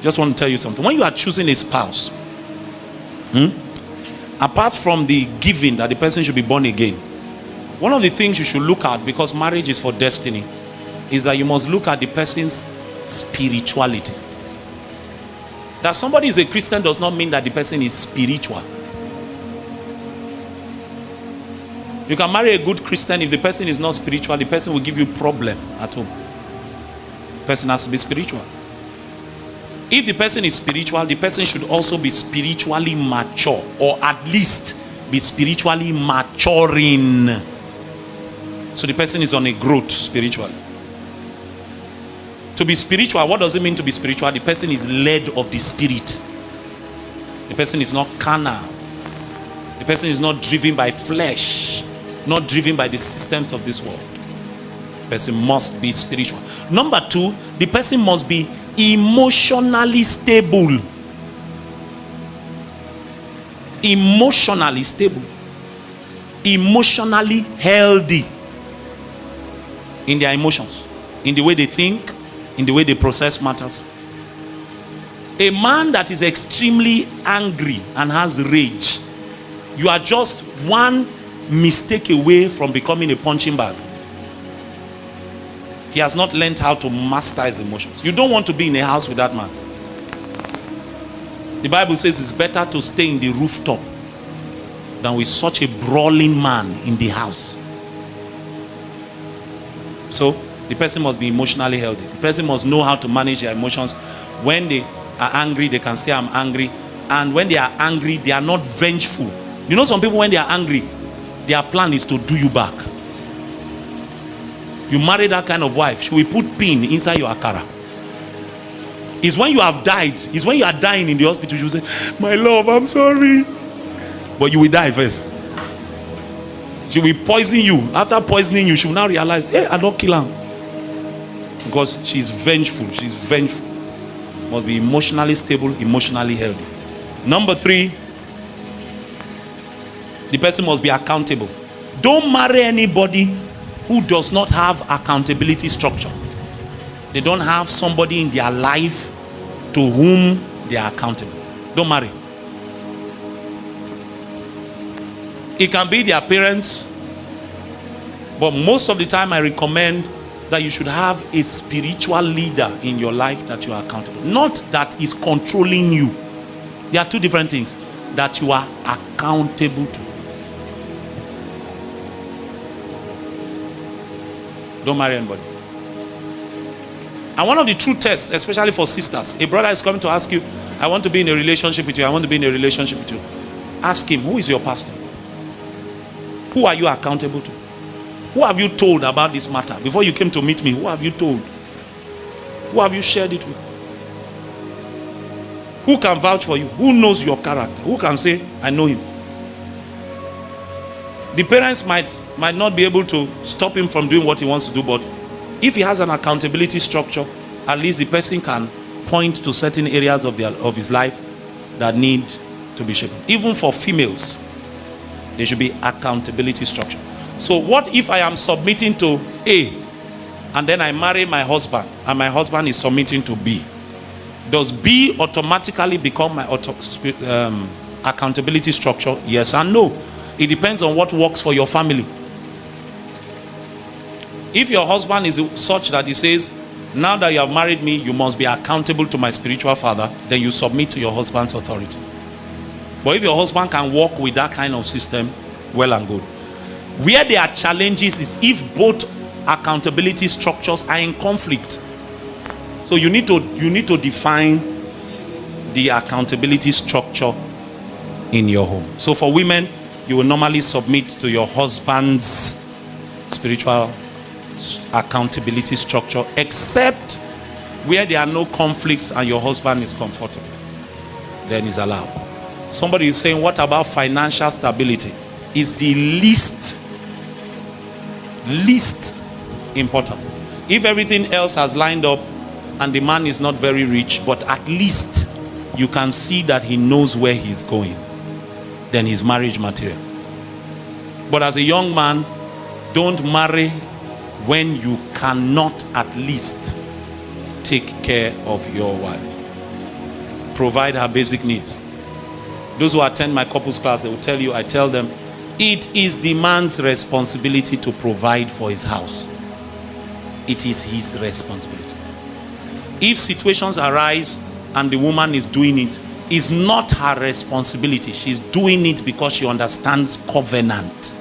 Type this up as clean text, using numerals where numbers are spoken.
just want to tell you something. When you are choosing a spouse, apart from the giving that the person should be born again, one of the things you should look at, because marriage is for destiny, is that you must look at the person's spirituality. That somebody is a Christian does not mean that the person is spiritual. You can marry a good Christian. If the person is not spiritual, the person will give you problem at home. The person has to be spiritual. If the person is spiritual, the person should also be spiritually mature, or at least be spiritually maturing. So the person is on a growth spiritually. To be spiritual, what does it mean to be spiritual? The person is led of the Spirit. The person is not carnal. The person is not driven by flesh, not driven by the systems of this world. The person must be spiritual. Number two, the person must be emotionally stable. Emotionally stable. Emotionally healthy in their emotions, in the way they think, in the way they process matters. A man that is extremely angry and has rage, you are just one mistake away from becoming a punching bag. He has not learned how to master his emotions. You don't want to be in a house with that man. The Bible says it's better to stay in the rooftop than with such a brawling man in the house. So the person must be emotionally healthy. The person must know how to manage their emotions. When they are angry, they can say, I'm angry. And when they are angry, they are not vengeful. You know, some people, when they are angry, their plan is to do you back. You marry that kind of wife, she will put pin inside your akara. It's when you have died, it's when you are dying in the hospital, she will say, my love, I'm sorry. But you will die first. She will poison you. After poisoning you, she will now realize, hey, I don't kill her. Because she's vengeful. She's vengeful. Must be emotionally stable, emotionally healthy. Number three, the person must be accountable. Don't marry anybody who does not have accountability structure. They don't have somebody in their life to whom they are accountable. Don't marry. It can be their parents, but most of the time I recommend that you should have a spiritual leader in your life that you are accountable. Not that is controlling you. There are two different things. That you are accountable to. Don't marry anybody. And one of the true tests, especially for sisters, a brother is coming to ask you, I want to be in a relationship with you. I want to be in a relationship with you. Ask him, who is your pastor? Who are you accountable to? Who have you told about this matter? Before you came to meet me, who have you told? Who have you shared it with? Who can vouch for you? Who knows your character? Who can say, I know him? The parents might not be able to stop him from doing what he wants to do, but if he has an accountability structure, at least the person can point to certain areas of his life that need to be shaped. Even for females, there should be accountability structure. So what if I am submitting to A and then I marry my husband and my husband is submitting to B? Does B automatically become my accountability structure? Yes and no. It depends on what works for your family. If your husband is such that he says, now that you have married me, you must be accountable to my spiritual father, then you submit to your husband's authority. But if your husband can work with that kind of system, well and good. Where there are challenges is if both accountability structures are in conflict. So you need to define the accountability structure in your home. So for women, you will normally submit to your husband's spiritual accountability structure, except where there are no conflicts and your husband is comfortable. Then it's allowed. Somebody is saying, what about financial stability? Is the least important. If everything else has lined up and the man is not very rich, but at least you can see that he knows where he's going, then he's marriage material. But as a young man, don't marry when you cannot at least take care of your wife. provide her basic needs. Those who attend my couples class, they will tell you, I tell them, it is the man's responsibility to provide for his house. It is his responsibility. If situations arise and the woman is doing it, it's not her responsibility. She's doing it because she understands covenant.